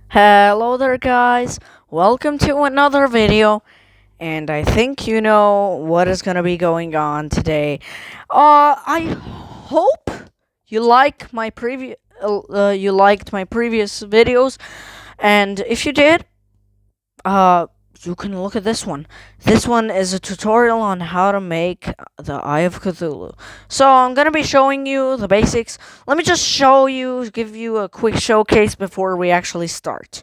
Hello there guys, welcome to another video, and I think you know what is gonna be going on today. I hope you you liked my previous videos, and if you did, you can look at this one. This one is a tutorial on how to make the Eye of Cthulhu. So I'm gonna be showing you the basics. Let me just give you a quick showcase before we actually start.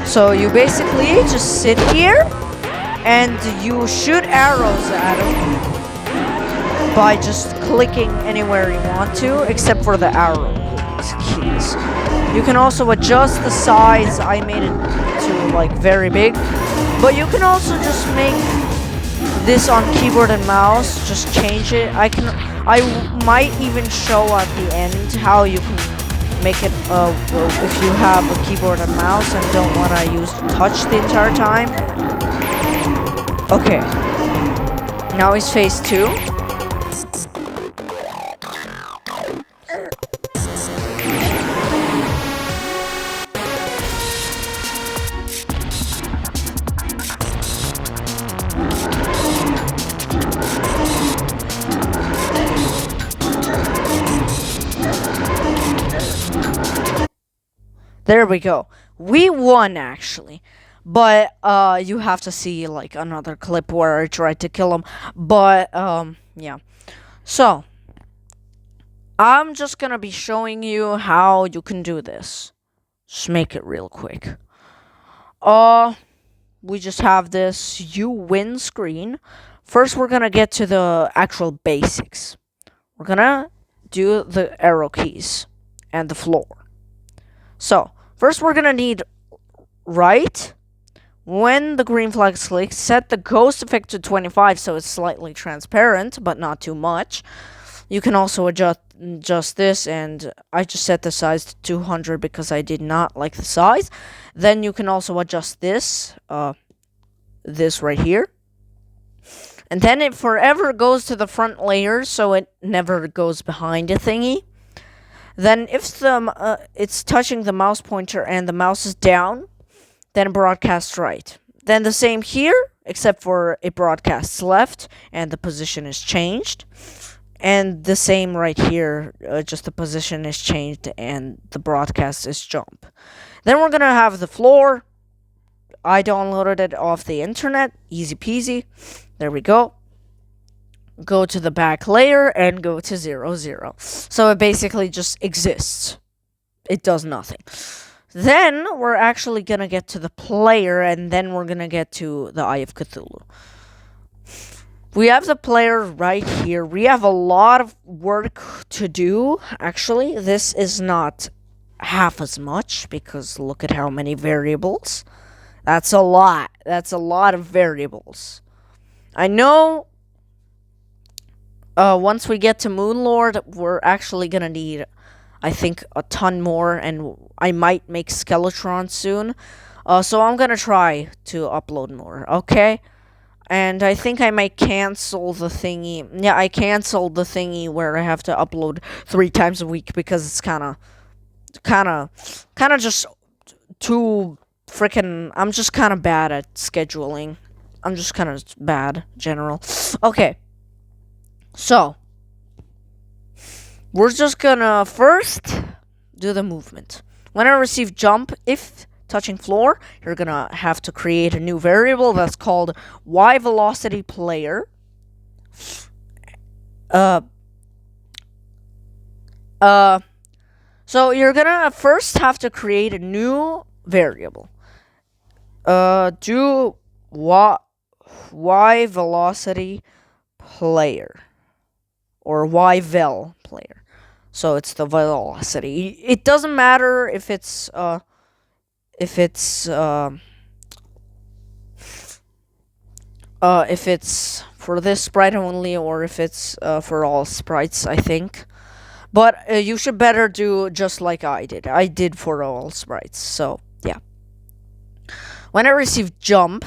So you basically just sit here and you shoot arrows at them by just clicking anywhere you want to, except for the arrow keys. You can also adjust the size. I made it to like very big, but you can also just make this on keyboard and mouse. Just change it. I might even show at the end how you can make it if you have a keyboard and mouse and don't want to use touch the entire time. Okay, now is phase 2. There we go. We won actually. But you have to see like another clip where I tried to kill him. But yeah. So I'm just gonna be showing you how you can do this. Just make it real quick. We just have this you win screen. First we're gonna get to the actual basics. We're gonna do the arrow keys and the floor. So first we're gonna need right. When the green flag is clicked, set the ghost effect to 25 so it's slightly transparent, but not too much. You can also adjust this, and I just set the size to 200 because I did not like the size. Then you can also adjust this, this right here. And then it forever goes to the front layer, so it never goes behind the thingy. Then if it's touching the mouse pointer and the mouse is down, then broadcast right. Then the same here, except for it broadcasts left and the position is changed. And the same right here, just the position is changed and the broadcast is jump. Then we're gonna have the floor. I downloaded it off the internet, easy peasy. There we go. Go to the back layer and go to 0, 0. So it basically just exists. It does nothing. Then we're actually gonna get to the player, and then we're gonna get to the Eye of Cthulhu. We have the player right here. We have a lot of work to do, actually. This is not half as much, because look at how many variables. That's a lot. That's a lot of variables. I know once we get to Moonlord, we're actually gonna need, I think, a ton more, and I might make Skeletron soon. So I'm gonna try to upload more, okay? And I think I might cancel the thingy. Yeah, I canceled the thingy where I have to upload 3 times a week because it's kind of just too freaking. I'm just kind of bad at scheduling. I'm just kind of bad, general. Okay. So we're just gonna first do the movement. When I receive jump, if touching floor, you're gonna have to create a new variable that's called y velocity player. So you're gonna first have to create a new variable. Do y velocity player, or y vel player. So it's the velocity. It doesn't matter if it's for this sprite only, or if it's for all sprites, I think. But you should better do just like I did. I did for all sprites. So yeah. When I receive jump,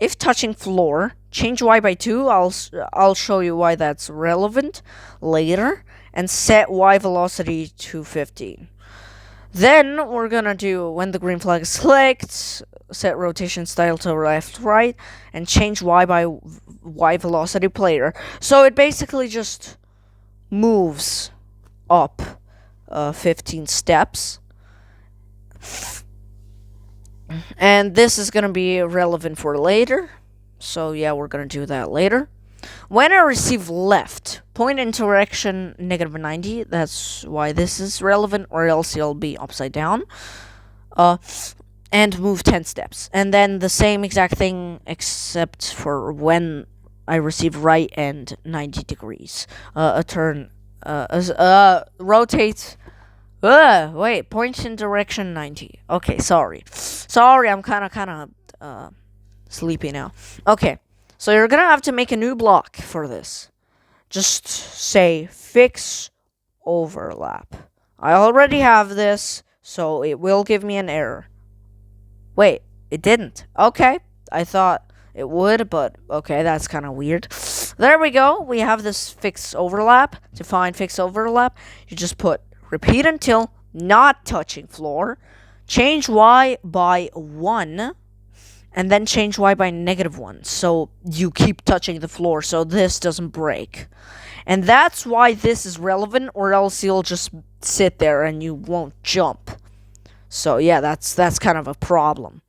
if touching floor, change y by 2. I'll show you why that's relevant later. and set Y velocity to 15. Then we're gonna do, when the green flag is clicked, set rotation style to left, right, and change Y by Y velocity player. So it basically just moves up 15 steps. And this is gonna be relevant for later. So yeah, we're gonna do that later. When I receive left, point in direction -90. That's why this is relevant, or else you'll be upside down. And move 10 steps. And then the same exact thing, except for when I receive right and 90 degrees. Rotate. Wait, point in direction 90. Okay, sorry. I'm kind of sleepy now. Okay. So you're gonna have to make a new block for this. Just say fix overlap. I already have this, so it will give me an error. Wait, it didn't. Okay, I thought it would, but okay, that's kind of weird. There we go. We have this fix overlap. To find fix overlap, you just put repeat until not touching floor, change Y by 1, and then change Y by -1, so you keep touching the floor so this doesn't break. And that's why this is relevant, or else you'll just sit there and you won't jump. So yeah, that's kind of a problem.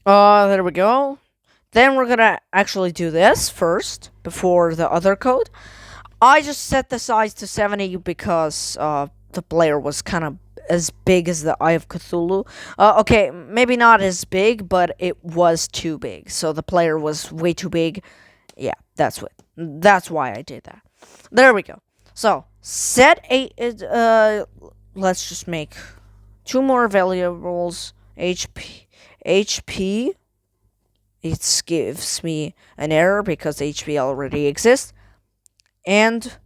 There we go. Then we're gonna actually do this first, before the other code. I just set the size to 70 because the player was kind of as big as the Eye of Cthulhu. Okay, maybe not as big, but it was too big. So the player was way too big. Yeah, that's why I did that. There we go. So set let's just make 2 more variables. HP. It gives me an error because HP already exists. And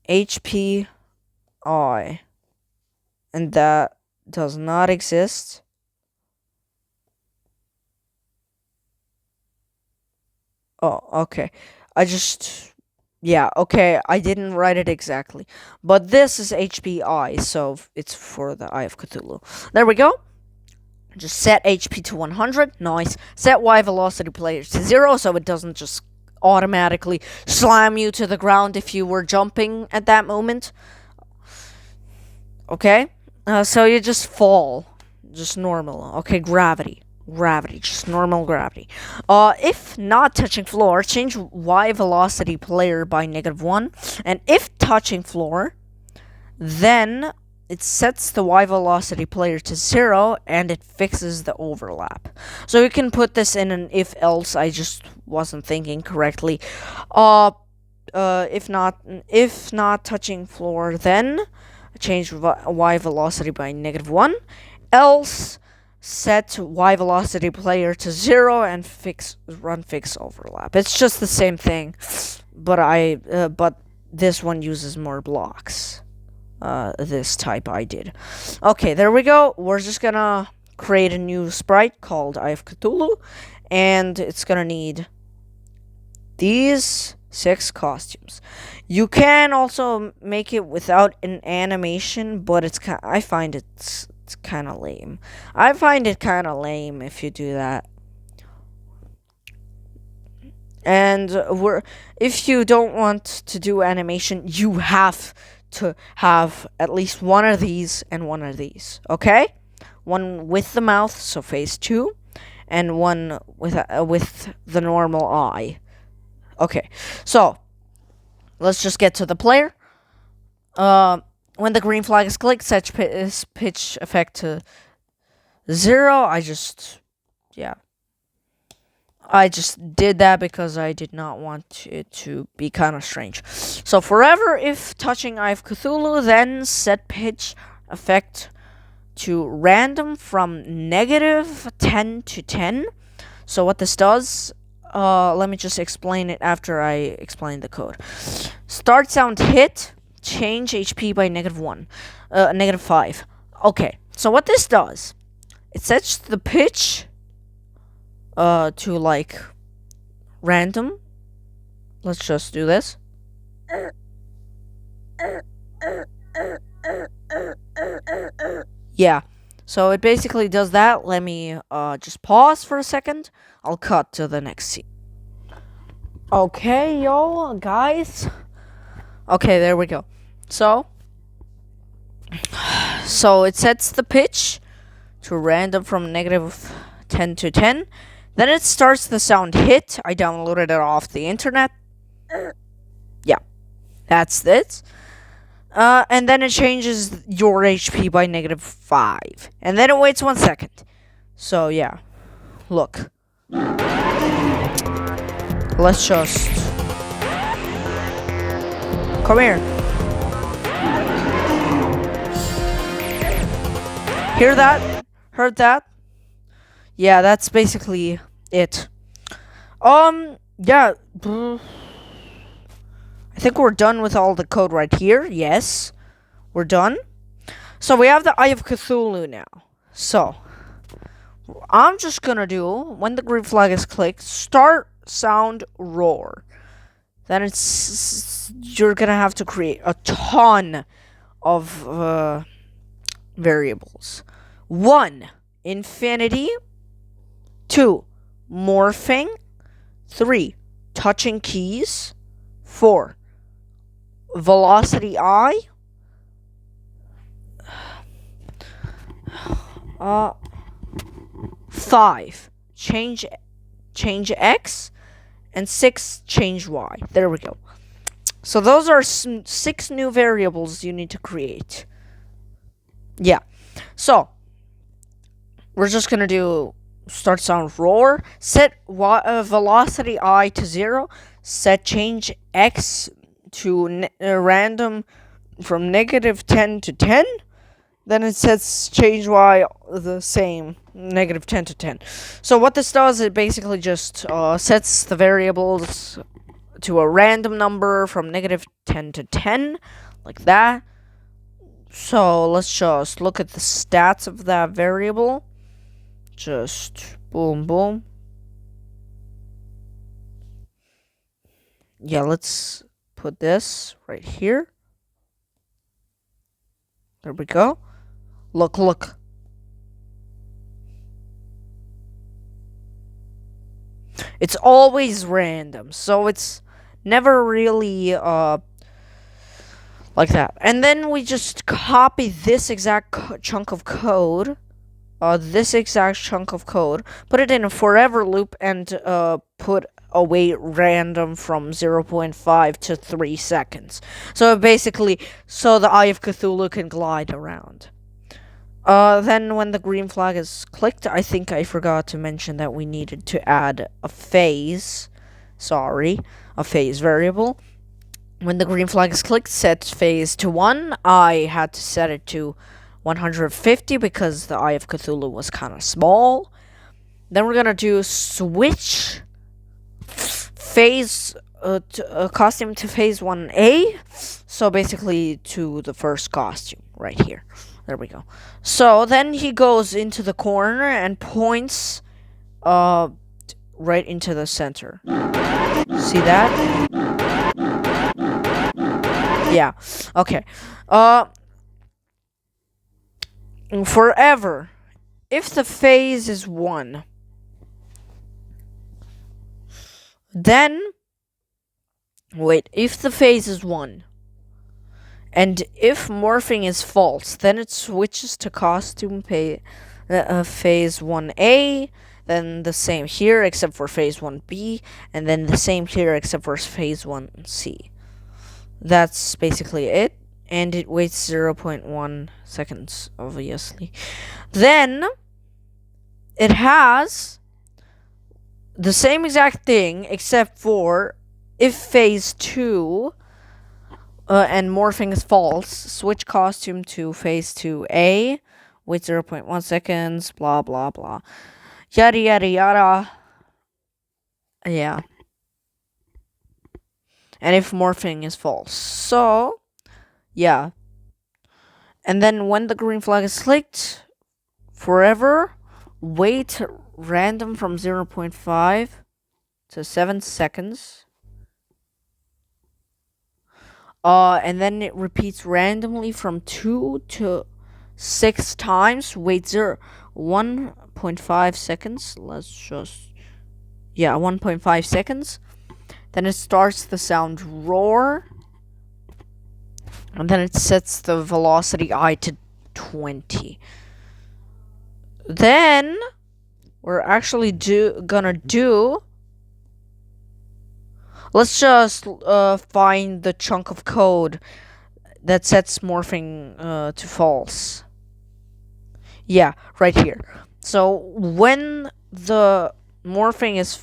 HP I, and that does not exist. Oh, okay. Okay, I didn't write it exactly. But this is HPI, so it's for the Eye of Cthulhu. There we go. Just set HP to 100. Nice. Set Y velocity player to 0, so it doesn't just automatically slam you to the ground if you were jumping at that moment. Okay, so you just fall, just normal. Okay, gravity, just normal gravity. If not touching floor, change Y velocity player by -1, and if touching floor, then it sets the Y velocity player to 0, and it fixes the overlap. So you can put this in an if else. I just wasn't thinking correctly. If not touching floor, then change Y velocity by -1, else set Y velocity player to 0 and run fix overlap. It's just the same thing, but this one uses more blocks. This type I did. Okay, there we go. We're just gonna create a new sprite called Eye of Cthulhu, and it's gonna need these 6 costumes. You can also make it without an animation, but I find it's kind of lame. I find it kind of lame if you do that. And if you don't want to do animation, you have to have at least one of these and one of these. Okay, one with the mouth, so phase 2, and one with the normal eye. Okay, so let's just get to the player. When the green flag is clicked, set pitch effect to 0. I just did that because I did not want it to be kind of strange. So forever, if touching Eye of Cthulhu, then set pitch effect to random from -10 to 10. So what this does, let me just explain it after I explain the code. Start sound hit, change HP by -1, -5. Okay, so what this does, it sets the pitch to like random, Let's just do this. Yeah. So it basically does that. Let me just pause for a second. I'll cut to the next scene. Okay, yo, guys. Okay, there we go. So it sets the pitch to random from -10 to 10. Then it starts the sound hit. I downloaded it off the internet. Yeah, that's it. And then it changes your HP by -5. And then it waits 1 second. So, yeah. Look. Let's just... Come here. Hear that? Heard that? Yeah, that's basically it. Yeah. I think we're done with all the code right here. Yes. We're done. So we have the Eye of Cthulhu now. So I'm just gonna do, when the green flag is clicked, start sound roar. Then you're gonna have to create a ton of variables. 1, infinity. 2, morphing. 3, touching keys. 4, velocity I. 5, change X. And 6, change Y. There we go. So those are 6 new variables you need to create. Yeah. So we're just gonna do start sound roar. Set velocity I to 0. Set change X to random from -10 to 10. Then it sets change Y the same, -10 to 10. So what this does, it basically just sets the variables to a random number from -10 to 10, like that. So let's just look at the stats of that variable. Just boom, boom. Yeah, let's put this right here. There we go. Look. It's always random, so it's never really like that. And then we just copy this exact chunk of code, put it in a forever loop, and put away random from 0.5 to 3 seconds. So basically, so the Eye of Cthulhu can glide around. Then when the green flag is clicked, I think I forgot to mention that we needed to add a phase. Sorry, a phase variable. When the green flag is clicked, set phase to 1. I had to set it to 150 because the Eye of Cthulhu was kind of small. Then we're gonna do switch phase costume to phase 1A. So basically to the first costume right here. There we go. So then he goes into the corner and points right into the center. See that? Yeah. Okay. Forever. If the phase is 1, then wait, if the phase is 1 and if morphing is false, then it switches to costume phase 1A, then the same here except for phase 1B, and then the same here except for phase 1C. That's basically it, and it waits 0.1 seconds, obviously. Then it has the same exact thing except for if phase 2 and morphing is false, switch costume to phase 2A, wait 0.1 seconds, blah blah blah, yada yada yada. Yeah. And if morphing is false. So yeah. And then when the green flag is clicked, forever wait random from 0.5 to 7 seconds. And then it repeats randomly from 2 to 6 times. Wait, 1.5 seconds. Let's just, yeah, 1.5 seconds. Then it starts the sound roar. And then it sets the velocity I to 20. Then we're actually gonna do. Let's just find the chunk of code that sets morphing to false. Yeah, right here. So when the morphing is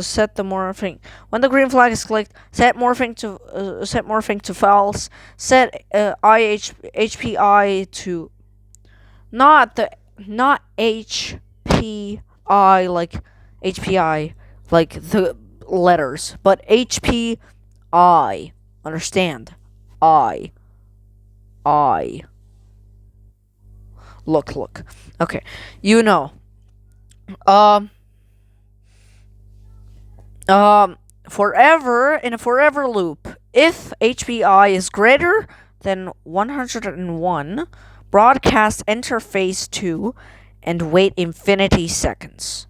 set the morphing. When the green flag is clicked, set morphing to false. Set HPI to not HPI like HPI like the letters, but HPI. Understand? I. Look. Okay, you know. Forever in a forever loop. If HPI is greater than 101, broadcast enter phase 2 and wait infinity seconds.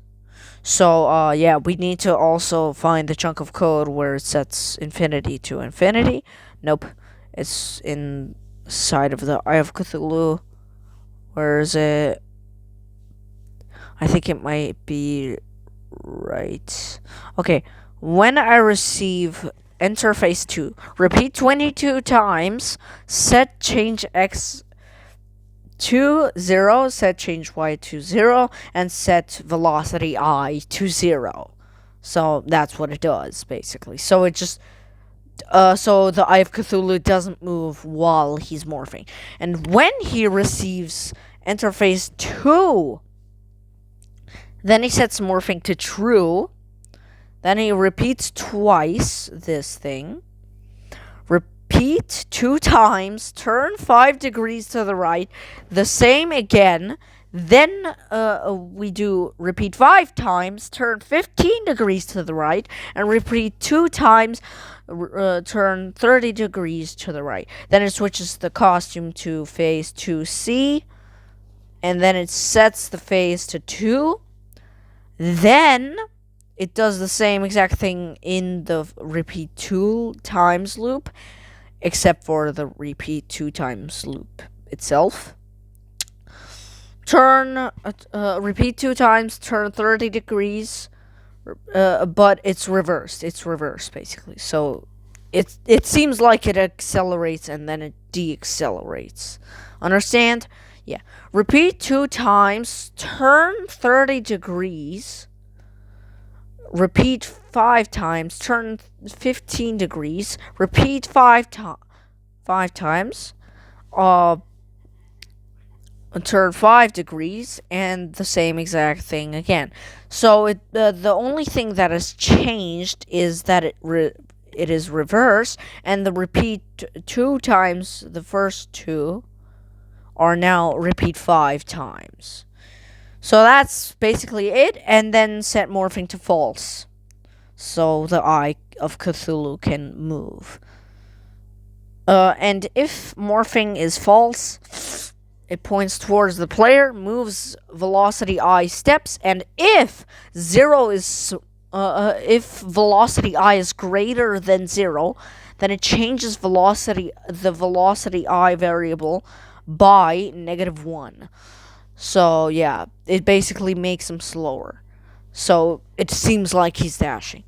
So, yeah, we need to also find the chunk of code where it sets infinity to infinity. Nope, it's inside of the Eye of Cthulhu. Where is it? I think it might be right. Okay, when I receive interface 2, repeat 22 times, set change x to 0, set change y to 0, and set velocity I to 0. So that's what it does, basically. So it just so the Eye of Cthulhu doesn't move while he's morphing. And when he receives interface 2, then he sets morphing to true. Then he repeats twice this thing. Repeat 2 times. Turn 5 degrees to the right. The same again. Then we do repeat 5 times. Turn 15 degrees to the right. And repeat 2 times. Turn 30 degrees to the right. Then it switches the costume to phase 2C. And then it sets the phase to 2. Then it does the same exact thing in the repeat 2 times loop, except for the repeat 2 times loop itself. Repeat 2 times, turn 30 degrees, but it's reversed. It's reversed, basically. So it seems like it accelerates and then it deaccelerates. Understand? Yeah. Repeat 2 times, turn 30 degrees. Repeat 5 times, turn 15 degrees. Repeat 5 times. Turn 5 degrees, and the same exact thing again. So the only thing that has changed is that it is reversed, and the repeat 2 times, the first 2 are now repeat 5 times. So that's basically it, and then set morphing to false. So the Eye of Cthulhu can move. And if morphing is false, it points towards the player, moves velocity I steps, and if velocity I is greater than 0, then it changes the velocity I variable by -1. So yeah, it basically makes him slower. So it seems like he's dashing.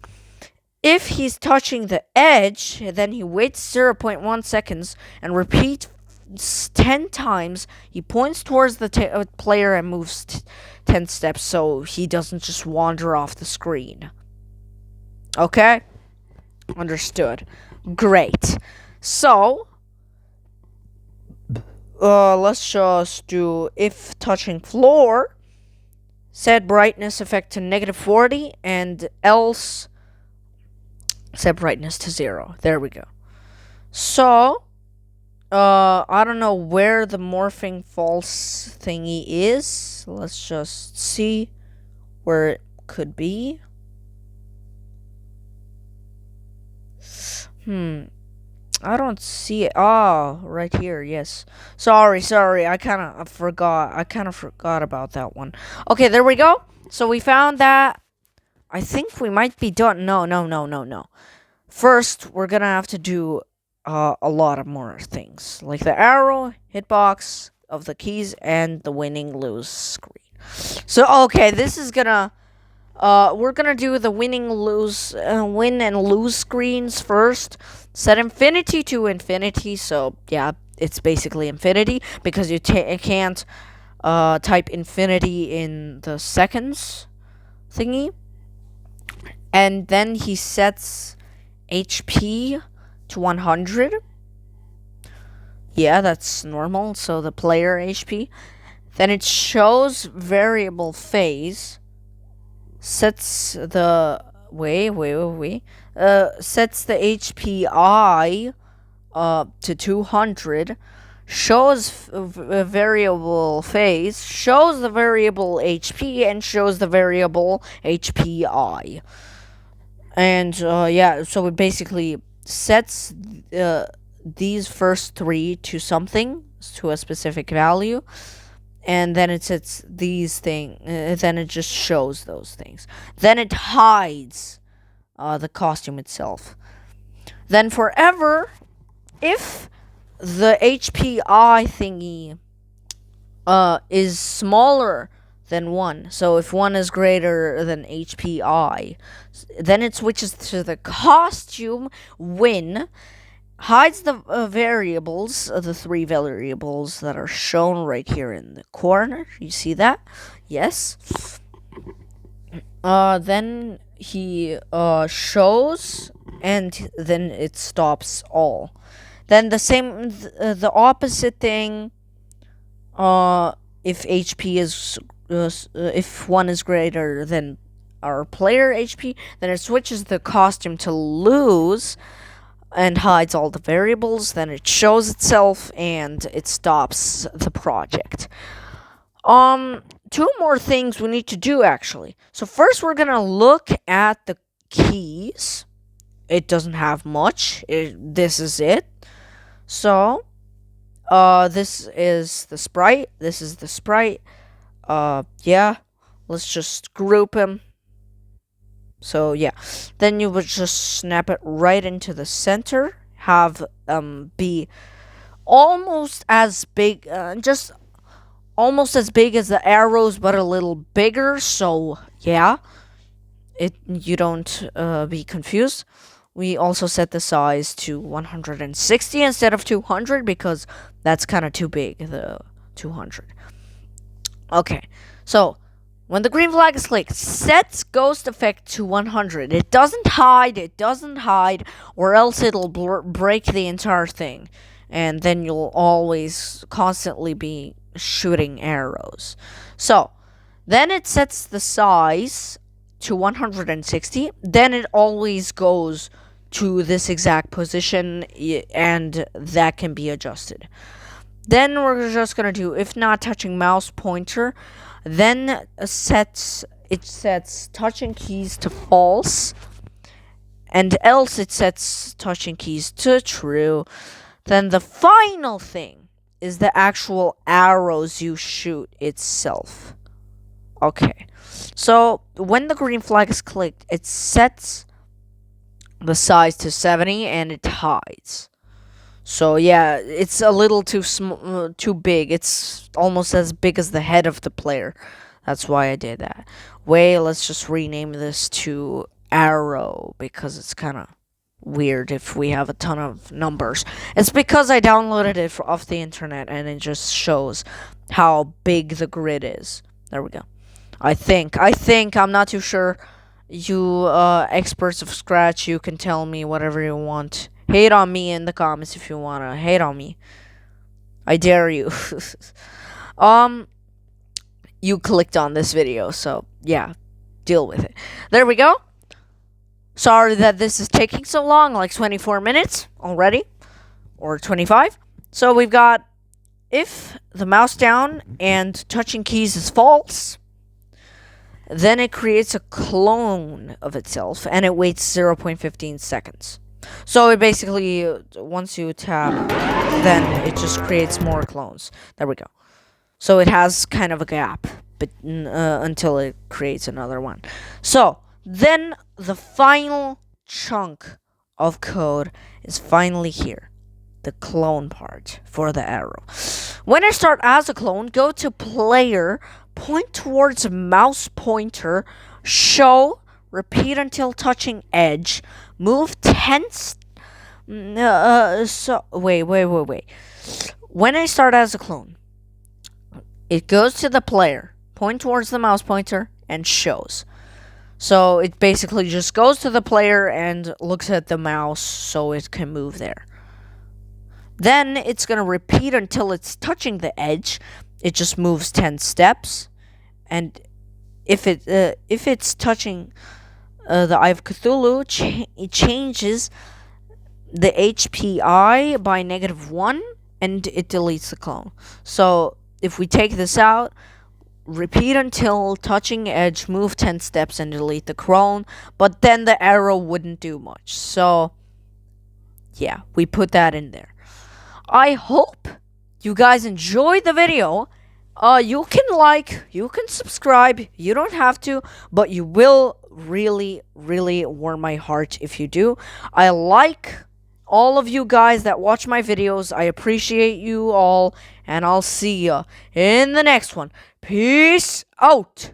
If he's touching the edge, then he waits 0.1 seconds and repeats 10 times. He points towards the player and moves 10 steps so he doesn't just wander off the screen. Okay? Understood. Great. So, let's just do if touching floor, set brightness effect to -40, and else set brightness to 0. There we go. So, I don't know where the morphing false thingy is. Let's just see where it could be. I don't see it. Oh, right here. Yes. Sorry. I kind of forgot. I kind of forgot about that one. Okay, there we go. So we found that. I think we might be done. No. First, we're gonna have to do a lot of more things, like the arrow, hitbox of the keys, and the winning lose screen. So okay, this is gonna we're gonna do the win and lose screens first. Set infinity to infinity. So yeah, it's basically infinity because you can't type infinity in the seconds thingy. And then he sets HP to 100. Yeah, that's normal. So the player HP. Then it shows variable phase. Sets the sets the HPI to 200. Shows variable phase. Shows the variable HP and shows the variable HPI. And yeah, so it basically sets these first three to something, to a specific value, and then it sets these things, then it just shows those things. Then it hides the costume itself. Then forever, if the HPI thingy is smaller than 1, so if 1 is greater than HPI, then it switches to the costume win, hides the variables, the 3 variables that are shown right here in the corner. You see that? Yes. Then he shows, and then it stops all. Then the opposite thing. If HP is if 1 is greater than our player HP, then it switches the costume to lose and hides all the variables. Then it shows itself and it stops the project. Two more things we need to do actually. So first we're gonna look at the keys. It doesn't have much. This is it. So this is the sprite. This is the sprite. Yeah. Let's just group them. So yeah. Then you would just snap it right into the center. Have be almost as big, just almost as big as the arrows, but a little bigger. So yeah, you don't be confused. We also set the size to 160 instead of 200 because that's kind of too big, the 200. Okay, so when the green flag is clicked, sets ghost effect to 100. It doesn't hide, or else it'll break the entire thing. And then you'll always constantly be shooting arrows. So, then it sets the size to 160. Then it always goes to this exact position, and that can be adjusted. Then we're just gonna do if not touching mouse pointer. Then it sets touching keys to false, and else it sets touching keys to true. Then the final thing is the actual arrows you shoot itself. Okay, so when the green flag is clicked, it sets the size to 70 and it hides. So yeah, it's a little too big. It's almost as big as the head of the player. That's why I did that. Let's just rename this to arrow because it's kind of weird if we have a ton of numbers. It's because I downloaded it off the internet and it just shows how big the grid is. There we go. I think, I'm not too sure. You experts of Scratch, you can tell me whatever you want. Hate on me in the comments if you wanna hate on me. I dare you. You clicked on this video, so yeah, deal with it. There we go. Sorry that this is taking so long, like 24 minutes already, or 25. So we've got if the mouse down and touching keys is false, then it creates a clone of itself and it waits 0.15 seconds. So it basically, once you tap, then it just creates more clones. There we go. So it has kind of a gap, but until it creates another one. So then the final chunk of code is finally here. The clone part for the arrow. When I start as a clone, go to player, point towards mouse pointer, show, repeat until touching edge, move 10 wait. When I start as a clone, it goes to the player, point towards the mouse pointer, and shows. So it basically just goes to the player and looks at the mouse so it can move there. Then it's going to repeat until it's touching the edge. It just moves 10 steps. And if it's touching the Eye of Cthulhu, it changes the HPI by -1 and it deletes the clone. So if we take this out, repeat until touching edge, move 10 steps and delete the clone, but then the arrow wouldn't do much. So yeah, we put that in there. I hope you guys enjoyed the video. You can like, you can subscribe, you don't have to, but you will really, really warm my heart if you do. I like all of you guys that watch my videos. I appreciate you all, and I'll see ya in the next one. Peace out.